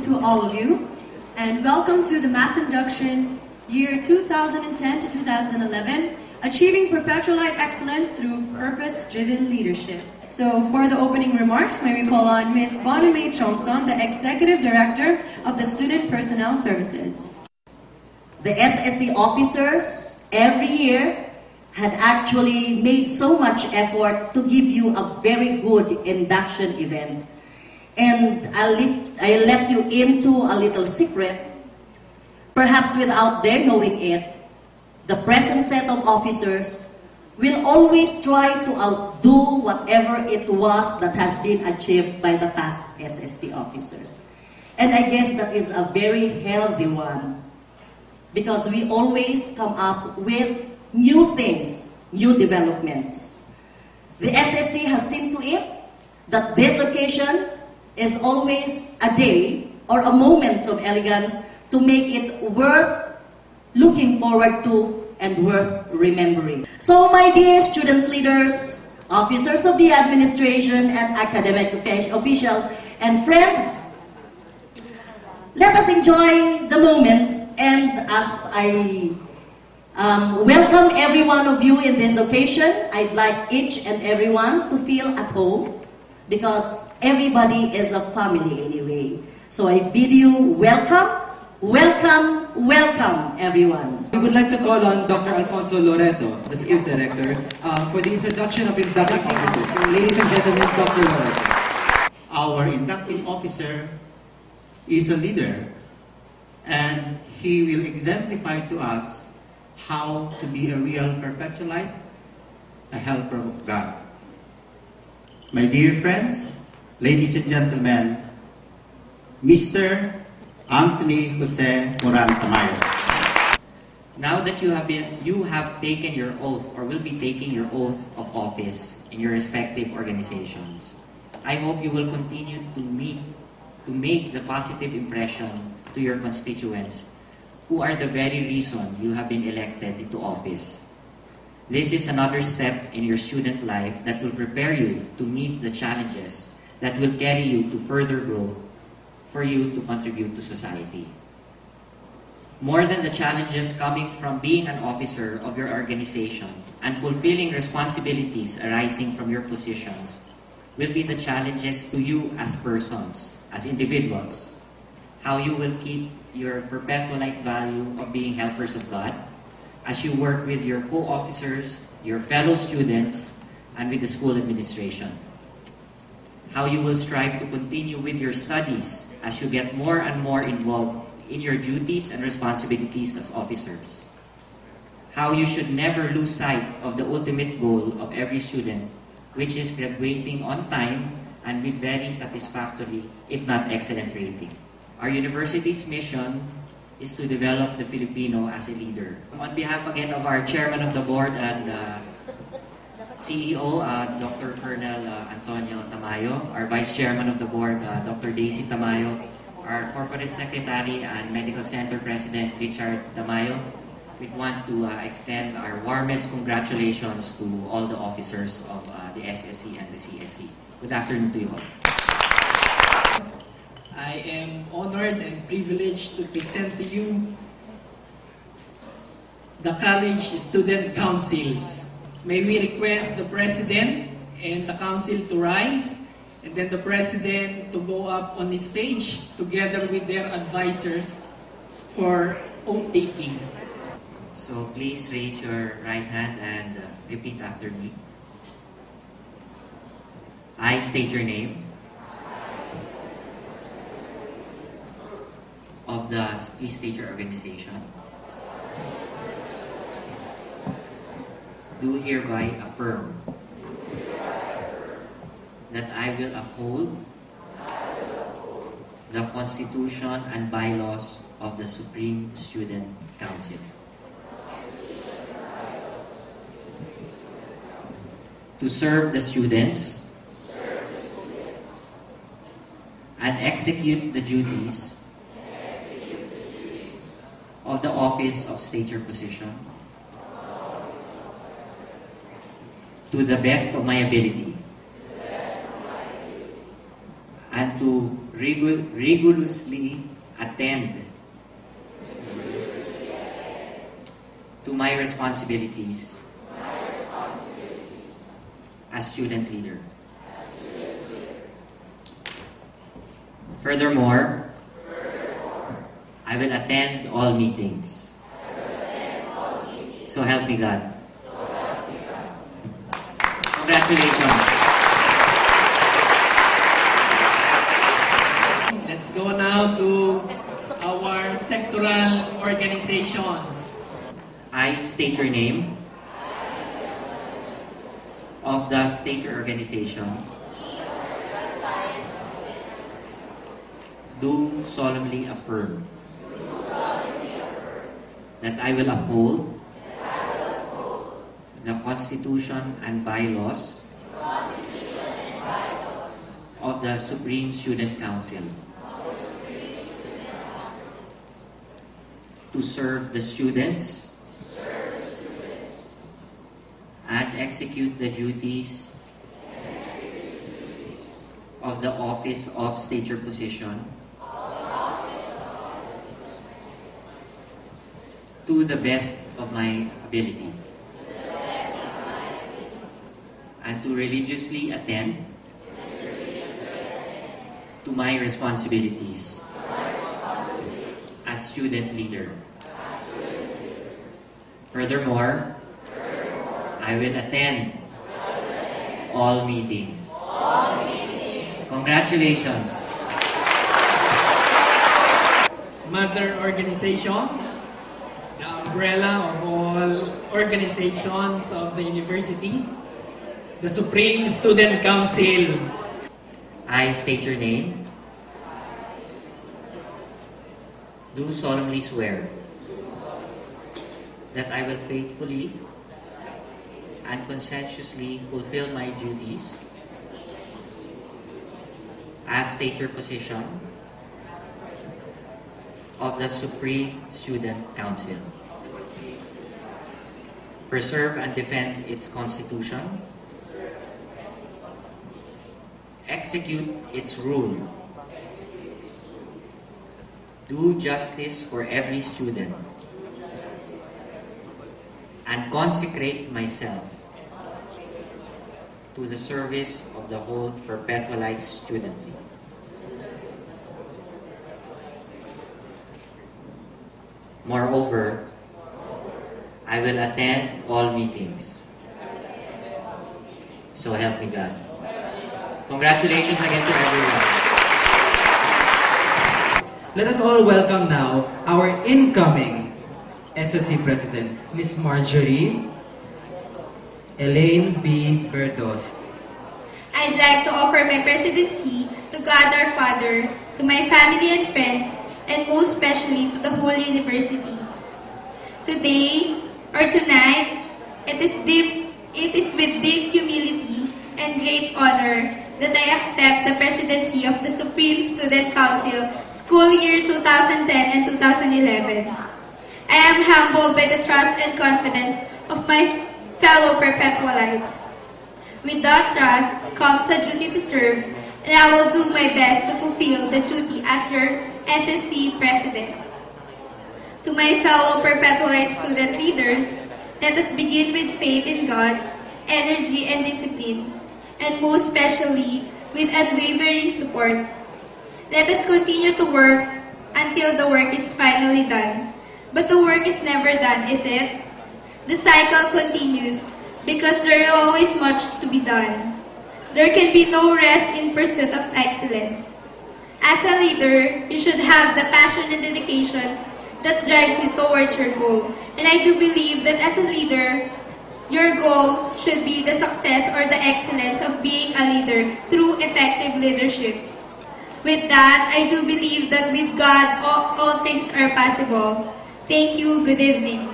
to all of you, and welcome to the Mass Induction Year 2010 to 2011, Achieving Perpetual-Light Excellence Through Purpose-Driven Leadership. So for the opening remarks, may we call on Ms. Bonnie Chongson, the Executive Director of the Student Personnel Services. The SSC officers every year had actually made so much effort to give you a very good induction event. And I'll let you into a little secret, perhaps without their knowing it. The present set of officers will always try to outdo whatever it was that has been achieved by the past SSC officers. And I guess that is a very healthy one, because we always come up with new things, new developments. The SSC has seen to it that this occasion is always a day or a moment of elegance to make it worth looking forward to and worth remembering. So my dear student leaders, officers of the administration and academic officials and friends, let us enjoy the moment. And as I welcome every one of you in this occasion, I'd like each and everyone to feel at home, because everybody is a family anyway. So I bid you welcome, welcome, welcome everyone. We would like to call on Dr. Alfonso Loreto, the School Director, for the introduction of inducting officers. Ladies and gentlemen, Dr. Loreto. Our inducting officer is a leader, and he will exemplify to us how to be a real perpetualite, a helper of God. My dear friends, ladies and gentlemen, Mr. Anthony Jose Moran Tamayo. Now that you have taken your oath, or will be taking your oath of office in your respective organizations, I hope you will continue to make the positive impression to your constituents, who are the very reason you have been elected into office. This is another step in your student life that will prepare you to meet the challenges that will carry you to further growth for you to contribute to society. More than the challenges coming from being an officer of your organization and fulfilling responsibilities arising from your positions will be the challenges to you as persons, as individuals. How you will keep your perpetual-light value of being helpers of God as you work with your co-officers, your fellow students, and with the school administration. How you will strive to continue with your studies as you get more and more involved in your duties and responsibilities as officers. How you should never lose sight of the ultimate goal of every student, which is graduating on time and with very satisfactory, if not excellent, rating. Our university's mission is to develop the Filipino as a leader. On behalf again of our Chairman of the Board and CEO, Dr. Colonel Antonio Tamayo, our Vice Chairman of the Board, Dr. Daisy Tamayo, our Corporate Secretary and Medical Center President, Richard Tamayo, we want to extend our warmest congratulations to all the officers of the SSC and the CSC. Good afternoon to you all. I am honored and privileged to present to you the College Student Councils. May we request the President and the Council to rise, and then the President to go up on the stage together with their advisors for oath-taking. So please raise your right hand and repeat after me. I state your name. Please state your organization. Do hereby affirm that I will uphold the Constitution and bylaws of the Supreme Student Council, to serve the students and execute the duties of the office of state your position to the best of my ability, and and to rigorously attend to my responsibilities as student leader. Furthermore, I will attend all meetings. So help me God. Congratulations. Let's go now to our sectoral organizations. I state your name of the state or organization. Do solemnly affirm that I will uphold the Constitution and bylaws of the Supreme Student Council to serve the students and execute the duties of the office of stature position to the best of my ability, and to religiously attend to my responsibilities as student leader. Furthermore, I will attend all meetings. Congratulations. Mother organization, the umbrella of all organizations of the university, the Supreme Student Council. I state your name. Do solemnly swear that I will faithfully and conscientiously fulfill my duties as stature position of the Supreme Student Council. Preserve and defend its constitution. Execute its rule. Do justice for every student. And consecrate myself to the service of the whole Perpetualite studentry. Moreover, I will attend all meetings. So help me God. Congratulations again to everyone. Let us all welcome now our incoming SSC President, Ms. Marjorie Elaine B. Berdos. I'd like to offer my presidency to God our Father, to my family and friends, and most especially to the whole university. Today, or tonight, it is with deep humility and great honor that I accept the presidency of the Supreme Student Council school year 2010 and 2011. I am humbled by the trust and confidence of my fellow Perpetualites. With that trust comes a duty to serve, and I will do my best to fulfill the duty as your SSC President. To my fellow Perpetualite student leaders, let us begin with faith in God, energy and discipline, and most especially with unwavering support. Let us continue to work until the work is finally done. But the work is never done, is it? The cycle continues because there is always much to be done. There can be no rest in pursuit of excellence. As a leader, you should have the passion and dedication that drives you towards your goal. And I do believe that as a leader, your goal should be the success or the excellence of being a leader through effective leadership. With that, I do believe that with God, all things are possible. Thank you. Good evening.